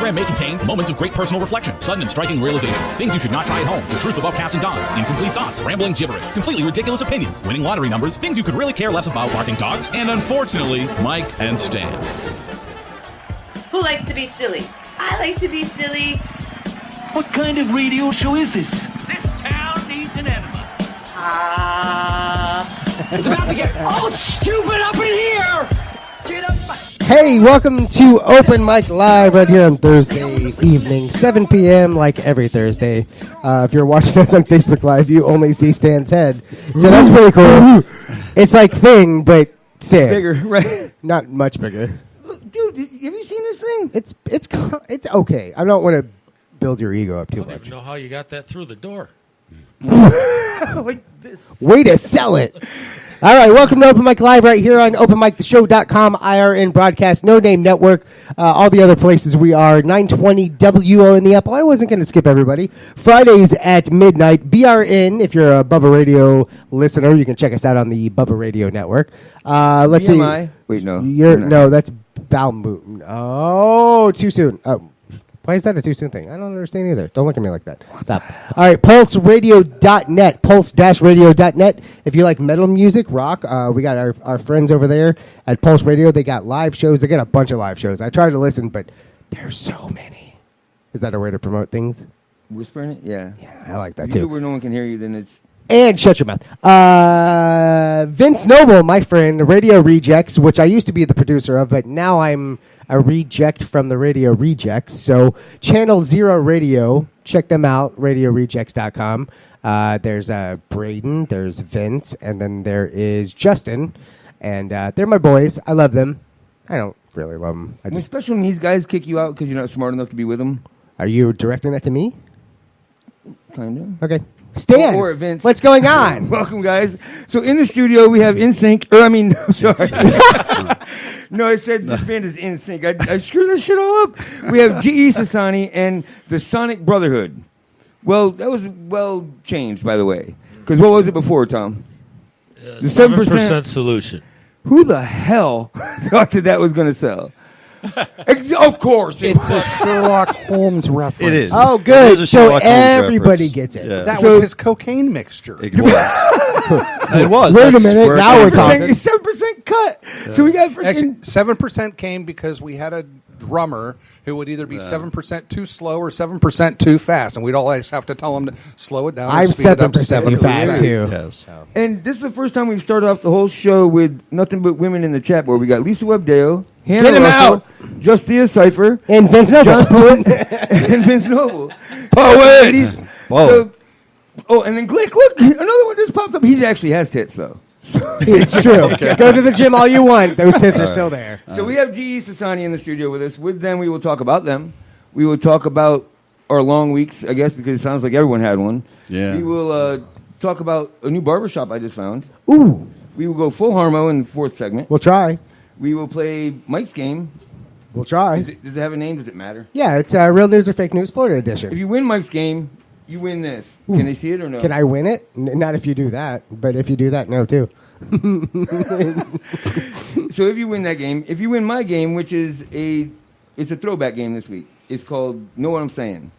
program may contain moments of great personal reflection, sudden and striking realizations, things you should not try at home, the truth about cats and dogs, incomplete thoughts, rambling gibberish, completely ridiculous opinions, winning lottery numbers, things you could really care less about, barking dogs, and unfortunately, Mike and Stan. Who likes to be silly? I like to be silly. What kind of radio show is this? This town needs an enema. It's about to get all stupid up in here! Get up! Hey, welcome to Open Mic Live right here on Thursday evening, 7 p.m. like every Thursday. If you're watching us on Facebook Live, you only see Stan's head. So that's pretty cool. It's like Thing, but Stan. Bigger, right? Not much bigger. Dude, have you seen this thing? It's okay. I don't want to build your ego up too I don't much. even know how you got that through the door. Like this. Way to sell it. All right, welcome to Open Mic Live right here on openmictheshow.com, IRN Broadcast, No Name Network, all the other places we are, 920 WO in the Apple. I wasn't going to skip everybody. Fridays at midnight, BRN, if you're a Bubba Radio listener, you can check us out on the Bubba Radio Network. Let's BMI? see. Wait, no. No, that's Balmoon. Oh, too soon. Oh. Why is that a too soon thing? I don't understand either. Don't look at me like that. Stop. All right, pulseradio.net, pulse-radio.net. If you like metal music, rock, we got our friends over there at Pulse Radio. They got live shows. They got a bunch of live shows. I try to listen, but there's so many. Is that a way to promote things? Whispering it? Yeah. Yeah, I like that If you do too. it where no one can hear you, then it's... And shut your mouth. Vince Noble, my friend, Radio Rejects, which I used to be the producer of, but now I'm a reject from the Radio Rejects. So Channel Zero Radio, check them out, radiorejects.com. There's Braden, there's Vince, and then there is Justin. And they're my boys. I love them. I don't really love them. Especially when these guys kick you out because you're not smart enough to be with them. Are you directing that to me? Kind of. Okay. Stan, or Vince. What's going on? Welcome, guys. So in the studio, we have NSYNC. Sorry. No, I said this band is NSYNC. I screwed this shit all up. We have G.E. Sassani and the Sonic Brotherhood. Well, that was well changed, by the way. Because what was it before, Tom? The 7% solution. Who the hell thought that was going to sell? Of course. It's a Sherlock Holmes reference. It is. Oh, good. It is a So Sherlock Holmes everybody reference. gets it. Yeah. That was his cocaine mixture. It was. It was. Wait a That's minute. where it Now came we're from. talking. It's 7% cut. Yeah. So we got freaking... 7% came because we had a drummer who would either be 7% too slow or 7% too fast, and we'd always have to tell him to slow it down. I'm speed it up 7% too fast, too. Yes. And this is the first time we've started off the whole show with nothing but women in the chat board. We got Lisa Webdale, Hannah Get him Russell, out. Justia Cypher, And Vince Noble. John Poet, and Vince Noble. Poet! Ladies, Whoa. and then Glick, look, another one just popped up. He actually has tits, though. It's true. Go to the gym all you want. Those tits are still there. So we have G.E. Sassani in the studio with us. With them, we will talk about them. We will talk about our long weeks, I guess, because it sounds like everyone had one. Yeah. We will talk about a new barbershop I just found. Ooh. We will go full harmo in the fourth segment. We'll try. We will play Mike's game. We'll try. Does it have a name? Does it matter? Yeah, it's Real News or Fake News, Florida If edition. you win Mike's game, you win this. Ooh. Can they see it or no? Can I win it? Not if you do that, but if you do that, no, too. So if you win that game, if you win my game, which is it's a throwback game this week. It's called Know What I'm Saying.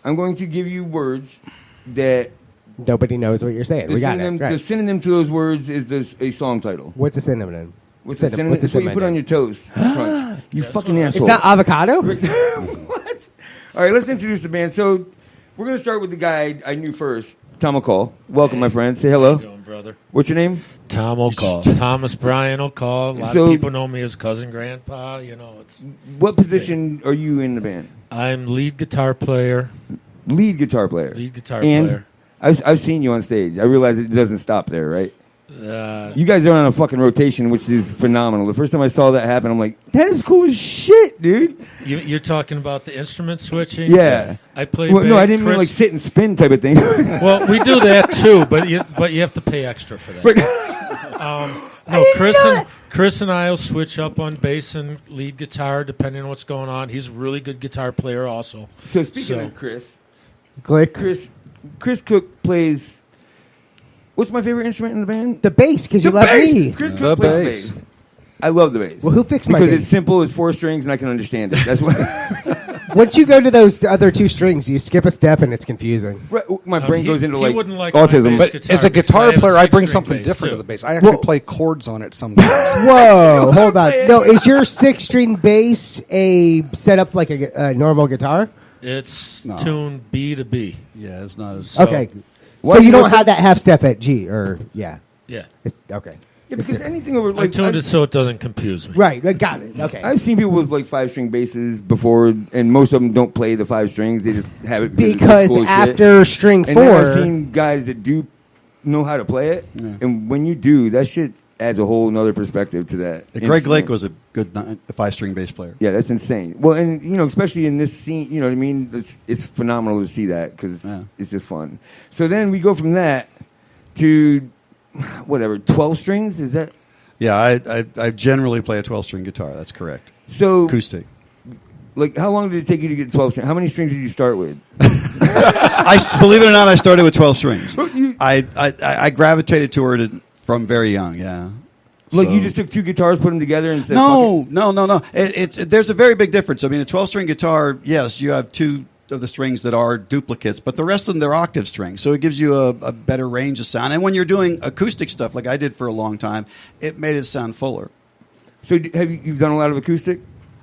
I'm going to give you words that... Nobody knows what you're saying. We got it. The Right. synonym to those words is a song title. What's a synonym? What's the synonym? It's what you put on your toast. Crunch. You fucking asshole. It's not avocado? What? All right, let's introduce the band. So we're going to start with the guy I knew first, Tom McCall. Welcome, my friend. Say hello. How you doing, brother? What's your name? Tom O'Call. Thomas Bryan O'Call. A lot So- of people know me as cousin grandpa. You know, it's. What position are you in the band? I'm lead guitar player. Lead guitar player. Lead guitar and player. I've seen you on stage. I realize it doesn't stop there, right? Uh, You guys are on a fucking rotation, which is phenomenal. The first time I saw that happen, I'm like, that is cool as shit, dude. you're talking about the instrument switching? Yeah. I play. Well, no, bass. I didn't mean like sit and spin type of thing. Well, we do that too, but you have to pay extra for that. No, Chris and I will switch up on bass and lead guitar depending on what's going on. He's a really good guitar player also. So speaking of Chris, Glick. Chris Cook plays. What's my favorite instrument in the band? The bass, because you love me. Chris Cook plays bass. I love the bass. Well, who fixed my Because bass? it's simple, it's 4 strings, and I can understand it. That's what. Once you go to those other two strings, you skip a step and it's confusing. Right, my brain goes into he wouldn't like autism. my But bass as a because I guitar have player, I bring six-string something bass, different too. to the bass. I actually Well- play chords on it sometimes. Whoa, hold on. No, is your 6-string bass set up like a normal guitar? It's No. tuned B to B. Yeah, it's not as. Okay. Why So do you you don't look have at- that half step at G, or yeah. Yeah. Okay. Yeah, It's because different. anything over I like tuned it so it doesn't confuse me. Right, I got it. Okay. I've seen people with like 5-string basses before, and most of them don't play the 5 strings. They just have it Because it's cool as shit. after string And then I've 4, seen guys that do know how to play it, and when you do, that shit adds a whole nother perspective to that. Greg instrument. Lake was a good 5-string bass player. Yeah, that's insane. Well, and especially in this scene, you know what I mean. It's phenomenal to see that because it's just fun. So then we go from that to whatever 12 strings. Is that Yeah, I generally play a 12-string guitar. That's correct. so? Acoustic. Like, how long did it take you to get 12 strings? How many strings did you start with? Believe it or not, I started with 12 strings. Well, you- I gravitated toward it from very young. Yeah. Like So- you just took 2 guitars, put them together, and said, No. There's a very big difference. I mean, a 12-string guitar, yes, you have 2 of the strings that are duplicates, but the rest of them, they're octave strings. So it gives you a better range of sound. And when you're doing acoustic stuff, like I did for a long time, it made it sound fuller. So you've done a lot of acoustic?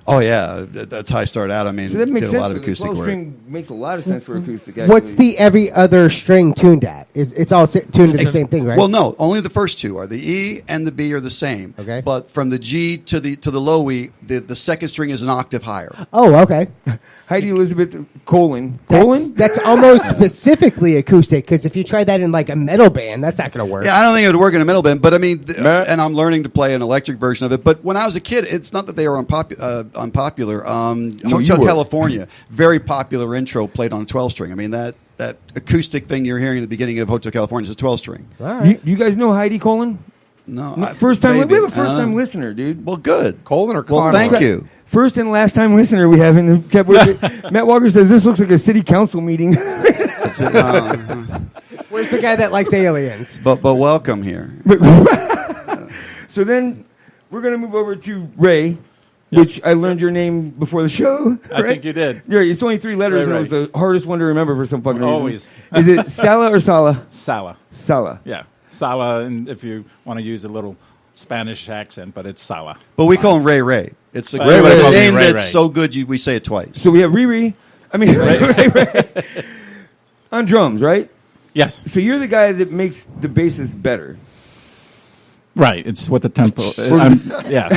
Oh, yeah. That's how I started out. I mean, So that makes did sense. a lot of The acoustic 12 work. string makes a lot of sense for acoustic. what's actually. the every other string tuned at? It's all tuned to the same thing, right? Well, no, only the first 2 are. The E and the B are the same. Okay. But from the G to the low E, the second string is an octave higher. Oh, okay. Heidi Elizabeth colon? That's almost specifically acoustic, because if you try that in like a metal band, that's not going to work. Yeah, I don't think it would work in a metal band, but I mean, Matt? and I'm learning to play an electric version of it. But when I was a kid, it's not that they were unpopular. you Hotel were. California, very popular intro played on a 12-string. I mean, that acoustic thing you're hearing at the beginning of Hotel California is a 12-string. All right. Do you guys know Heidi Colon? No, First time. maybe. We have a first time listener, dude. Well, good. Colin or Well, Connor? thank you. First and last time listener we have in the chat. Matt Walker says this looks like a city council meeting. That's it. Where's the guy that likes aliens? But welcome here. So then we're going to move over to Ray, which I learned your name before the show. I right? think you did. Yeah, it's only 3 letters, Ray, and it was the hardest one to remember for some fucking reason. Always. Is it Sala or Sala? Sala. Sala. Yeah. Sala, and if you want to use a little Spanish accent, but it's Sala. But we call him Ray Ray. It's a, Ray it's Ray. a name Ray that's Ray. so good we say it twice. So we have Riri. I mean, Ray. On drums, right? Yes. So you're the guy that makes the basses better. Right. It's what the tempo. Yeah.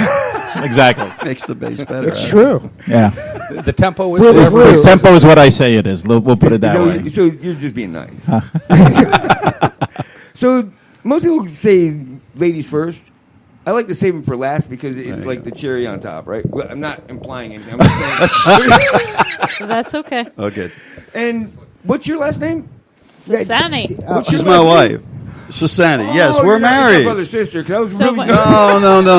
Exactly. Makes the bass better. It's true. Yeah. The tempo is Well, there. it's true. The tempo is what I say it is. We'll put it that so, way. so you're just being nice. So most people say ladies first. I like to save them for last because it's like the cherry on top, right? Well, I'm not implying anything. I'm just saying. That's okay. Oh, good. And what's your last name? Sassani. What's She's your my last name? wife. Sassani. Yes, Oh, we're you're not married. brother sister. 'Cause I was So really what-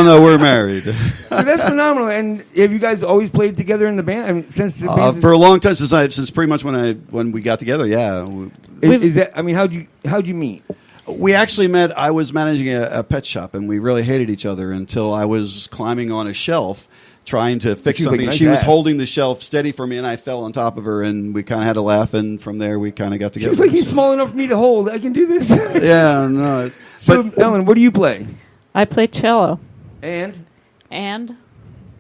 No, we're married. so that's phenomenal. And have you guys always played together in the band? I mean, since the band For a long time, since pretty much when we got together, yeah. is that? I mean, how'd you meet? We actually met. I was managing a pet shop, and we really hated each other until I was climbing on a shelf trying to fix She was like, something. nice She was ass. holding the shelf steady for me, and I fell on top of her, and we kind of had a laugh, and from there we kind of got She together. was like, he's small enough for me to hold. I can do this. Yeah, no. So, Ellen, what do you play? I play cello. And And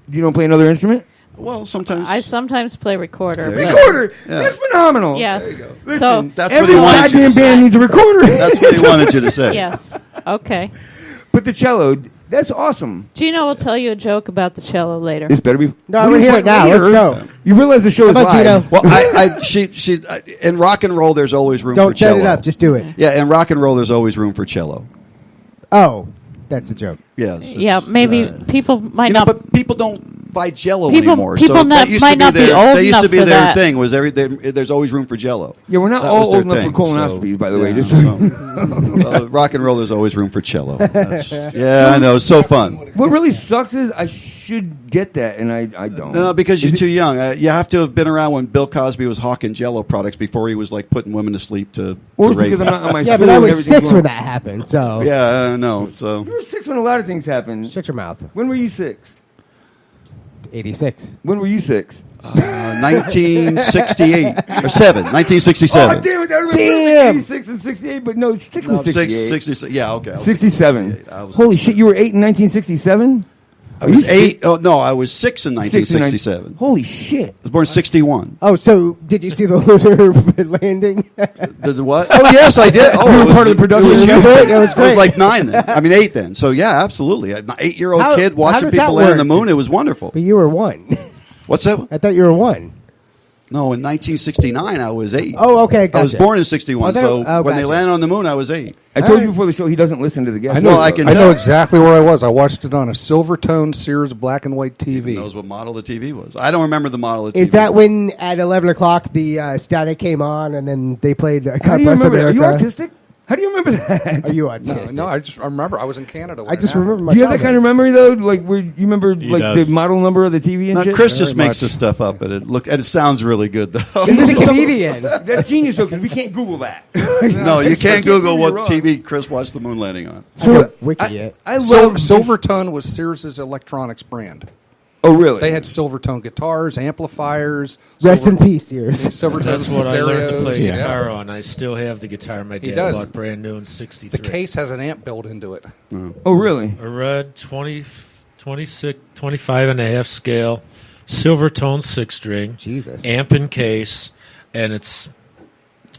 you don't play another instrument? Well, sometimes I sometimes play recorder. There you go. Recorder. Yeah. That's phenomenal. Yes. Listen, So That's what every he wanted you to goddamn say. band needs a recorder. That's what he wanted you to say. yes. Okay. But the cello, that's awesome. Gino will tell you a joke about the cello later. This better be. No, What do we're you here play now. later? Let's go. You realize the show How is about live. Gino? Well, she in rock and roll. There's always room Don't for set cello. it up. Just do it. Yeah, in rock and roll, there's always room for cello. Oh, that's a joke. Yes. Yeah, maybe people might not. But people don't buy Jello People- anymore. people so not- that used might to be not be their, old that used to enough be for their that. thing. Was there's always room for Jello. Yeah, we're not That all was old their enough thing, for colonoscopies, by the way. yeah, Just rock and roll, there's always room for cello. Yeah, I know. It's so fun. what really sucks is I should get that, and I don't. No, because you're Is it- too young. You have to have been around when Bill Cosby was hawking Jello products before he was like putting women to sleep to Or rape because I'm them. not on my Yeah, stool but I and was everything's 6 going- when that happened. So Yeah, no. So You were 6 when a lot of things happened. shut your mouth. When were you 6? 86. When were you 6? 1968 or 1967. Oh, damn it! That was Damn. 86 and 68, but no, stick with No, 68. 66. Yeah, okay. 67. I was Holy shit, you were 8 in 1967? I was 8. Oh no, I was 6 in 1967. Holy shit! I was born in 61. Oh, so did you see the lunar landing? The what? Oh yes, I did. Oh, You were it was- part of the production. It was, It was great. It was I was great. like 9 then. I mean 8 then. So yeah, absolutely. An 8-year-old How- kid how watching does that people land on the work? moon. It was wonderful. But you were 1. What's that? I thought you were 1. No, in 1969 I was 8. Oh, okay, I was gotcha. born in 61. Oh, So when they gotcha. landed on the moon, I was 8. I told you before the show he doesn't listen to the guests. I know. Well, I can I know tell. exactly where I was. I watched it on a Silvertone Sears black and white TV. He knows what model the TV was. I don't remember the model of the TV. Is that when at 11 o'clock the static came on and then they played How God do you Bless remember that? Are America? you autistic? How do you remember that? Are you No, autistic? no, I remember I was in Canada. When I it just happened. remember my Do you have that kind of childhood. memory though? Like where you remember like does. the model number of the TV and No, shit? Chris just Very makes much. this stuff up, and it sounds really good though. He's a comedian. That's genius though, because we can't Google that. No, you can't Google You're what wrong. TV Chris watched the moon landing on. So, Wiki it. I Sil- love Silvertone was Sears' electronics brand. Oh really? They had Silvertone guitars, amplifiers. Rest in peace, years. Silvertone That's what I learned to play stereos. guitar on. I still have the guitar my He dad does. bought brand new in The '63. case has an amp built into it. Oh really? A red 26, 25 and a half scale, Silvertone 6-string, Jesus. amp in case, and it's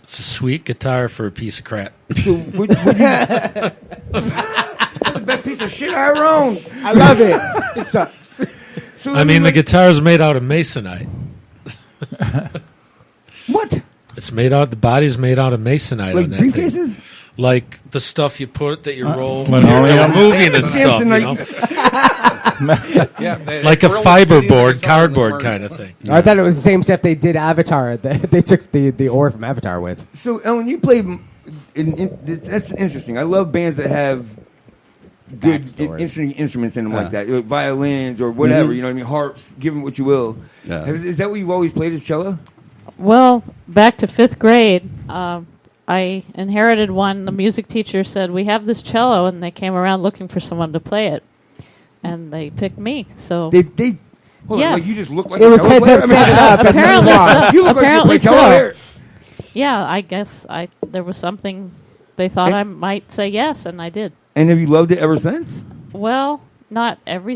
a sweet guitar for a piece of crap. So would you the best piece of shit I ever owned. I love it. It sucks. So I mean, the guitar is made out of masonite. what? It's made out. The body's made out of masonite. Like on that thing. briefcases? Like the stuff you put that you roll when linoleum. you're moving and stuff. You know? Yeah, they- Like a really fiberboard, beating the guitar in the cardboard morning. kind of thing. I thought it was the same stuff they did Avatar. They took the ore from Avatar with. So Ellen, you play. That's interesting. I love bands that have good Backstory. instruments in them like that, like violins or whatever. Mhm. You know what I mean? Harps. Give them what you will. Yeah. Is that what you've always played as cello? Well, back to 5th grade, I inherited one. The music teacher said, "We have this cello," and they came around looking for someone to play it, and they picked me. So They hold on, Yes. like you just look like It a was cello heads player? up, set up, and then apparently lost. so. You look like you Apparently play cello so. here. Yeah, I guess there was something they thought I might say yes, and I did. And have you loved it ever since? Well, not ever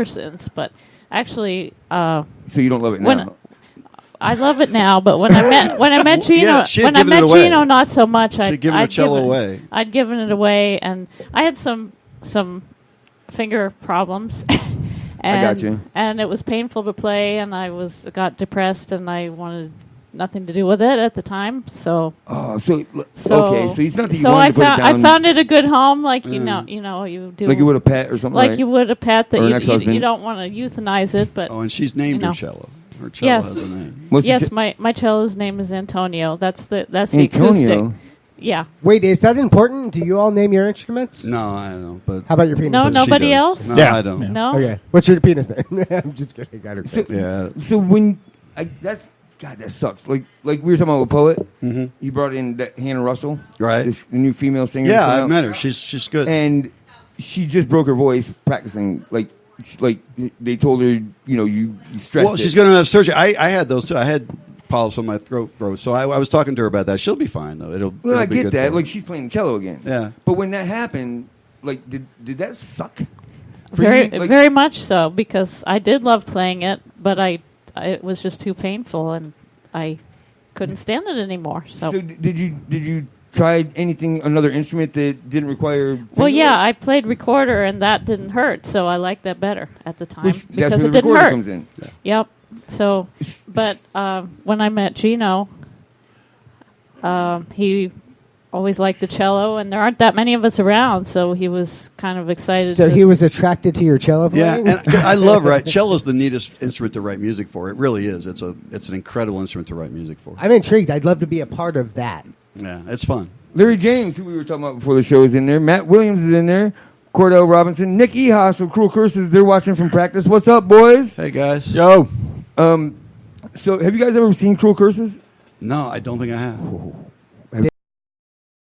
since, but actually, So you don't love it now? when I love it now, but when I met Gino, Yeah, she had when I given it met away. Gino, not so much. She'd given her cello away. I'd given it away, and I had some finger problems. And, got you. And it was painful to play, and got depressed, and I wanted nothing to do with it at the time. So, Oh, so okay. So it's not that you so wanted to put it down. I found it a good home, like you know, you do like you would a pet or something. like right? you would a pet that Or an you ex-husband. don't want to euthanize it, but Oh, and she's named You her know. cello. Her cello Yes. has a name. What's the yes, ch- my cello's name is Antonio. That's the Antonio. acoustic. Yeah. Wait, is that important? Do you all name your instruments? No, I don't know. But How about your penis? No, she nobody does. else? No, Yeah. I don't. No. Okay. What's your penis name? I'm just kidding. Got it. So, Yeah. so when that's God, that sucks. Like we were talking about a poet. Mm-hmm. He brought in that Hannah Russell, Right. the new female singer. Yeah, that's coming I out. met her. She's good. and she just broke her voice practicing. Like they told her, you know, you stressed. Well, she's going to have surgery. I had those too. I had polyps on my throat, so I was talking to her about that. She'll be fine though. It'll. Well, it'll I be get good that. for her. Like she's playing cello again. Yeah. But when that happened, like, did that suck? For Very you? Like, very much so, because I did love playing it, but it was just too painful, and I couldn't stand it anymore. So, So did you try another instrument that didn't require? well, finger yeah, work? I played recorder, and that didn't hurt, so I liked that better at the time Which, because that's where it the didn't recorder hurt. comes in. Yep. So, but when I met Gino, he always liked the cello, and there aren't that many of us around, so he was kind of excited. So to he was attracted to your cello Yeah, playing? and I love cello's the neatest instrument to write music for. It really is. It's an incredible instrument to write music for. I'm intrigued. I'd love to be a part of that. Yeah, it's fun. Larry James, who we were talking about before the show, is in there. Matt Williams is in there. Cordell Robinson, Nick Ehas from Cruel Curses. They're watching from practice. What's up, boys? Hey guys. Yo. So have you guys ever seen Cruel Curses? No, I don't think I have.